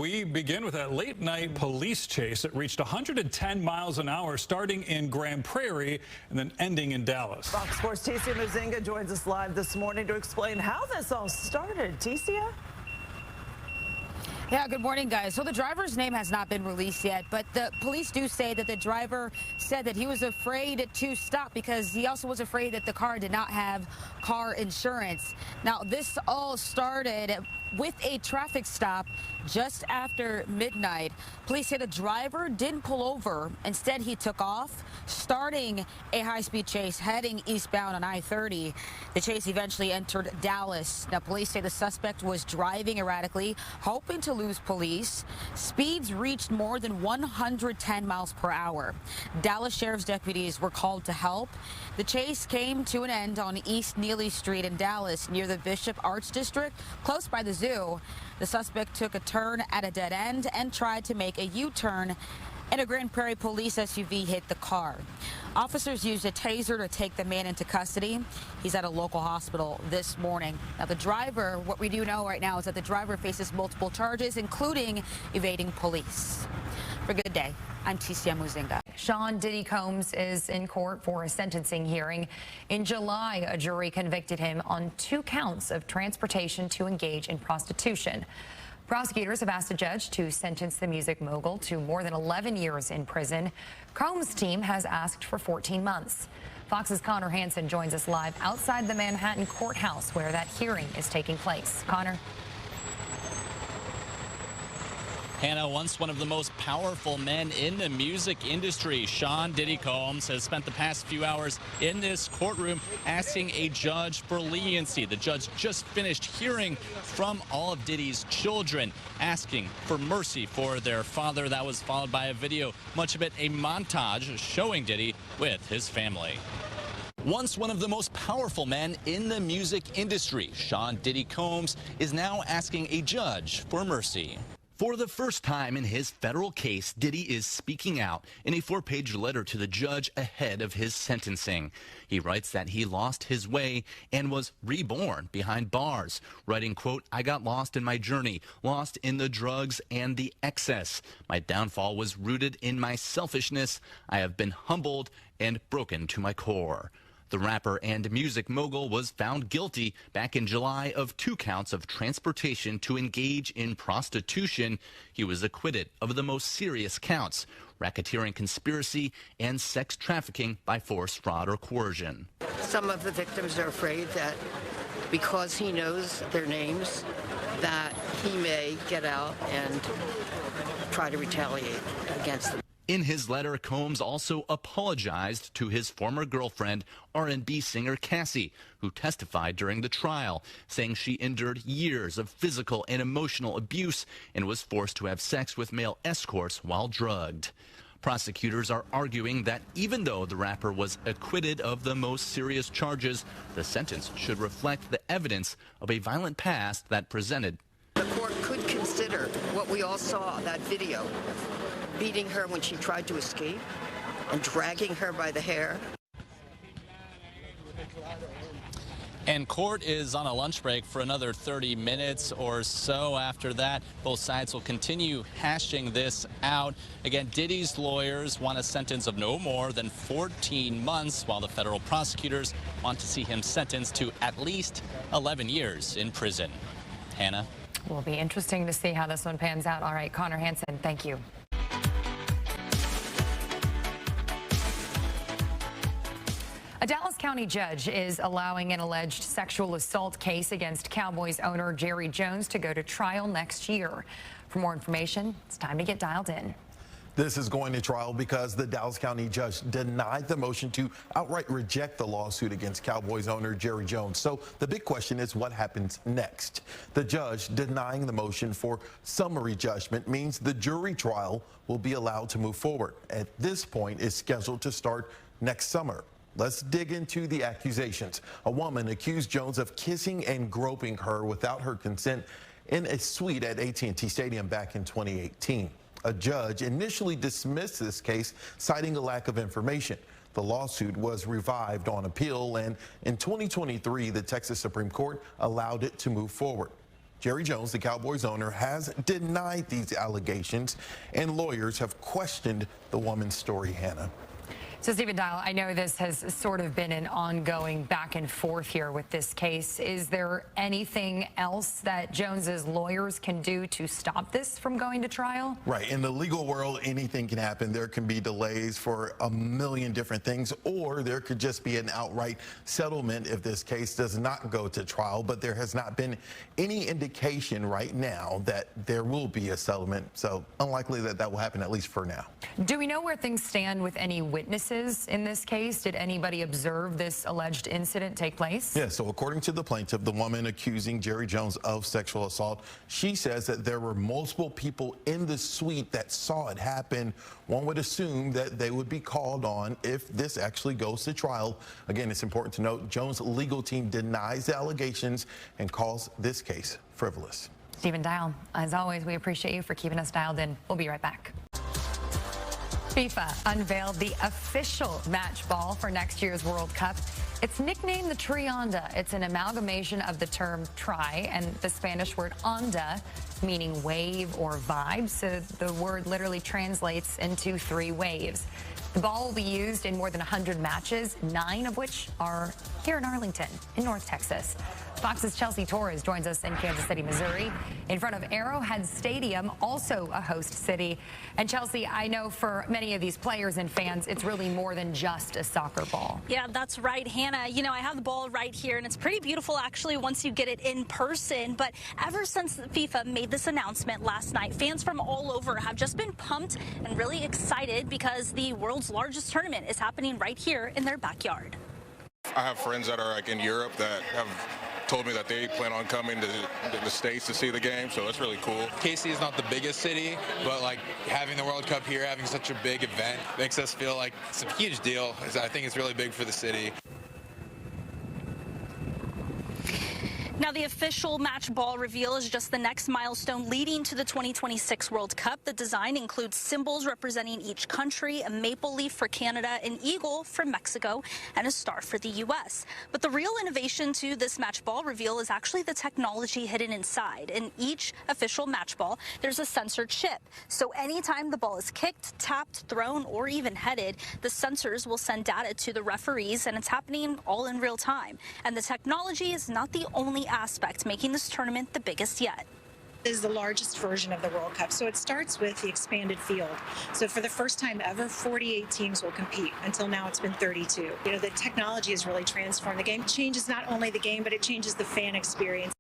we begin with a late-night police chase that reached 110 miles an hour, starting in Grand Prairie and then ending in Dallas. Fox Sports' Ticia Muzinga joins us live this morning to explain how this all started. Ticia? Yeah, good morning, guys. So the driver's name has not been released yet, but the police do say that the driver said that he was afraid to stop because he also was afraid that the car did not have car insurance. Now, this all started with a traffic stop just after midnight. Police say the driver didn't pull over. Instead, he took off, starting a high-speed chase heading eastbound on I-30. The chase eventually entered Dallas. Now, police say the suspect was driving erratically, hoping to lose police. Speeds reached more than 110 miles per hour. Dallas Sheriff's deputies were called to help. The chase came to an end on East Neely Street in Dallas, near the Bishop Arts District, close by the zoo. The suspect took a turn at a dead end and tried to make a U-turn, and a Grand Prairie police SUV hit the car. Officers used a taser to take the man into custody. He's at a local hospital this morning. Now, the driver, what we do know right now is that the driver faces multiple charges, including evading police. For Good Day, I'm Ticia Muzinga. Sean Diddy Combs is in court for a sentencing hearing. In July, a jury convicted him on 2 counts of transportation to engage in prostitution. Prosecutors have asked a judge to sentence the music mogul to more than 11 years in prison. Combs' team has asked for 14 months. Fox's Connor Hansen joins us live outside the Manhattan courthouse where that hearing is taking place. Connor. Hannah, once one of the most powerful men in the music industry, Sean Diddy Combs, has spent the past few hours in this courtroom asking a judge for leniency. The judge just finished hearing from all of Diddy's children, asking for mercy for their father. That was followed by a video, much of it a montage showing Diddy with his family. Once one of the most powerful men in the music industry, Sean Diddy Combs, is now asking a judge for mercy. For the first time in his federal case, Diddy is speaking out in a 4-page letter to the judge ahead of his sentencing. He writes that he lost his way and was reborn behind bars, writing, quote, "I got lost in my journey, lost in the drugs and the excess. My downfall was rooted in my selfishness. I have been humbled and broken to my core." The rapper and music mogul was found guilty back in July of 2 counts of transportation to engage in prostitution. He was acquitted of the most serious counts: racketeering conspiracy and sex trafficking by force, fraud, or coercion. Some of the victims are afraid that because he knows their names, that he may get out and try to retaliate against them. In his letter, Combs also apologized to his former girlfriend, R&B singer Cassie, who testified during the trial, saying she endured years of physical and emotional abuse and was forced to have sex with male escorts while drugged. Prosecutors are arguing that even though the rapper was acquitted of the most serious charges, the sentence should reflect the evidence of a violent past that presented. The court could consider what we all saw, that video, beating her when she tried to escape and dragging her by the hair. And court is on a lunch break for another 30 minutes or so. After that, both sides will continue hashing this out. Again, Diddy's lawyers want a sentence of no more than 14 months, while the federal prosecutors want to see him sentenced to at least 11 years in prison. Hannah? Will be interesting to see how this one pans out. All right, Connor Hansen, thank you. A Dallas County judge is allowing an alleged sexual assault case against Cowboys owner Jerry Jones to go to trial next year. For more information, it's time to get dialed in. This is going to trial because the Dallas County judge denied the motion to outright reject the lawsuit against Cowboys owner Jerry Jones. So the big question is what happens next? The judge denying the motion for summary judgment means the jury trial will be allowed to move forward. At this point, it's scheduled to start next summer. Let's dig into the accusations. A woman accused Jones of kissing and groping her without her consent in a suite at AT&T Stadium back in 2018. A judge initially dismissed this case, citing a lack of information. The lawsuit was revived on appeal, and in 2023, the Texas Supreme Court allowed it to move forward. Jerry Jones, the Cowboys owner, has denied these allegations, and lawyers have questioned the woman's story, Hannah. So, Stephen Dial, I know this has sort of been an ongoing back and forth here with this case. Is there anything else that Jones's lawyers can do to stop this from going to trial? Right. In the legal world, anything can happen. There can be delays for a million different things, or there could just be an outright settlement if this case does not go to trial. But there has not been any indication right now that there will be a settlement. So unlikely that that will happen, at least for now. Do we know where things stand with any witnesses in this case? Did anybody observe this alleged incident take place? Yeah, so according to the plaintiff, the woman accusing Jerry Jones of sexual assault, she says that there were multiple people in the suite that saw it happen. One would assume that they would be called on if this actually goes to trial. Again, it's important to note Jones' legal team denies the allegations and calls this case frivolous. Stephen Dial, as always, we appreciate you for keeping us dialed in. We'll be right back. FIFA unveiled the official match ball for next year's World Cup. It's nicknamed the Trianda. It's an amalgamation of the term tri and the Spanish word onda, meaning wave or vibe. So the word literally translates into 3 waves. The ball will be used in more than 100 matches, 9 of which are here in Arlington, in North Texas. Fox's Chelsea Torres joins us in Kansas City, Missouri, in front of Arrowhead Stadium, also a host city. And Chelsea, I know for many of these players and fans, it's really more than just a soccer ball. Yeah, that's right, Hannah. You know, I have the ball right here, and it's pretty beautiful, actually, once you get it in person. But ever since FIFA made this announcement last night, fans from all over have just been pumped and really excited because the world's largest tournament is happening right here in their backyard. I have friends that are like in Europe that have told me that they plan on coming to the States to see the game, so it's really cool. KC is not the biggest city, but like having the World Cup here, having such a big event makes us feel like it's a huge deal. I think it's really big for the city. Now, the official match ball reveal is just the next milestone leading to the 2026 World Cup. The design includes symbols representing each country, a maple leaf for Canada, an eagle for Mexico, and a star for the U.S. But the real innovation to this match ball reveal is actually the technology hidden inside. In each official match ball, there's a sensor chip. So anytime the ball is kicked, tapped, thrown, or even headed, the sensors will send data to the referees, and it's happening all in real time. And the technology is not the only aspect making this tournament the biggest yet. Is the largest version of the World Cup. So it starts with the expanded field. So for the first time ever, 48 teams will compete. Until now, it's been 32. You know, the technology has really transformed the game. It changes not only the game, but it changes the fan experience.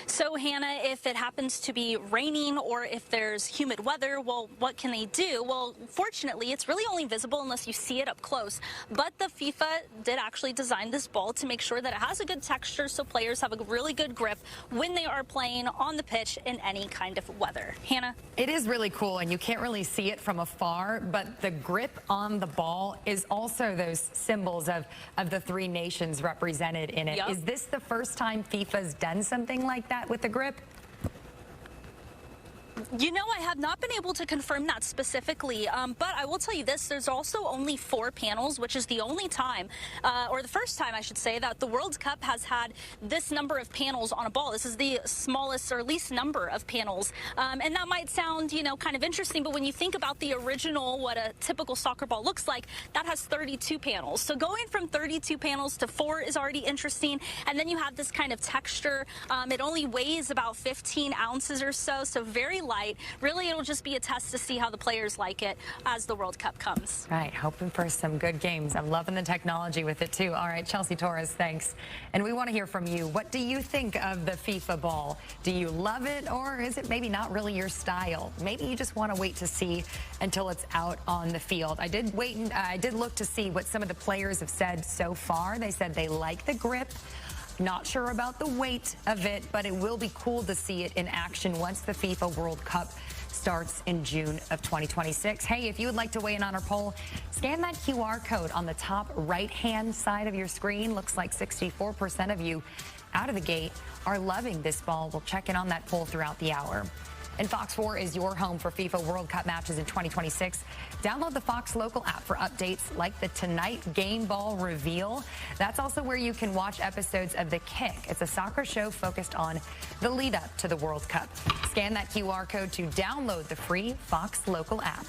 So, Hannah, if it happens to be raining or if there's humid weather, well, what can they do? Well, fortunately, it's really only visible unless you see it up close. But the FIFA did actually design this ball to make sure that it has a good texture so players have a really good grip when they are playing on the pitch in any kind of weather. Hannah? It is really cool, and you can't really see it from afar, but the grip on the ball is also those symbols of the 3 nations represented in it. Yep. Is this the first time FIFA's done something like that with the grip? You know, I have not been able to confirm that specifically, but I will tell you this, there's also only 4 panels, which is the only time, or the first time I should say, that the World Cup has had this number of panels on a ball. This is the smallest or least number of panels, and that might sound, you know, kind of interesting, but when you think about the original, what a typical soccer ball looks like, that has 32 panels. So going from 32 panels to 4 is already interesting, and then you have this kind of texture. It only weighs about 15 ounces or so, so very light. Really, it'll just be a test to see how the players like it as the World Cup comes. Right, hoping for some good games. I'm loving the technology with it too. All right, Chelsea Torres, thanks. And we want to hear from you. What do you think of the FIFA ball? Do you love it, or is it maybe not really your style? Maybe you just want to wait to see until it's out on the field. I did wait and I did look to see what some of the players have said so far. They said they like the grip. Not sure about the weight of it, but it will be cool to see it in action once the FIFA World Cup starts in June of 2026. Hey, if you would like to weigh in on our poll, scan that QR code on the top right-hand side of your screen. Looks like 64% of you out of the gate are loving this ball. We'll check in on that poll throughout the hour. And Fox 4 is your home for FIFA World Cup matches in 2026. Download the Fox Local app for updates like the Tonight Game Ball reveal. That's also where you can watch episodes of The Kick. It's a soccer show focused on the lead up to the World Cup. Scan that QR code to download the free Fox Local app.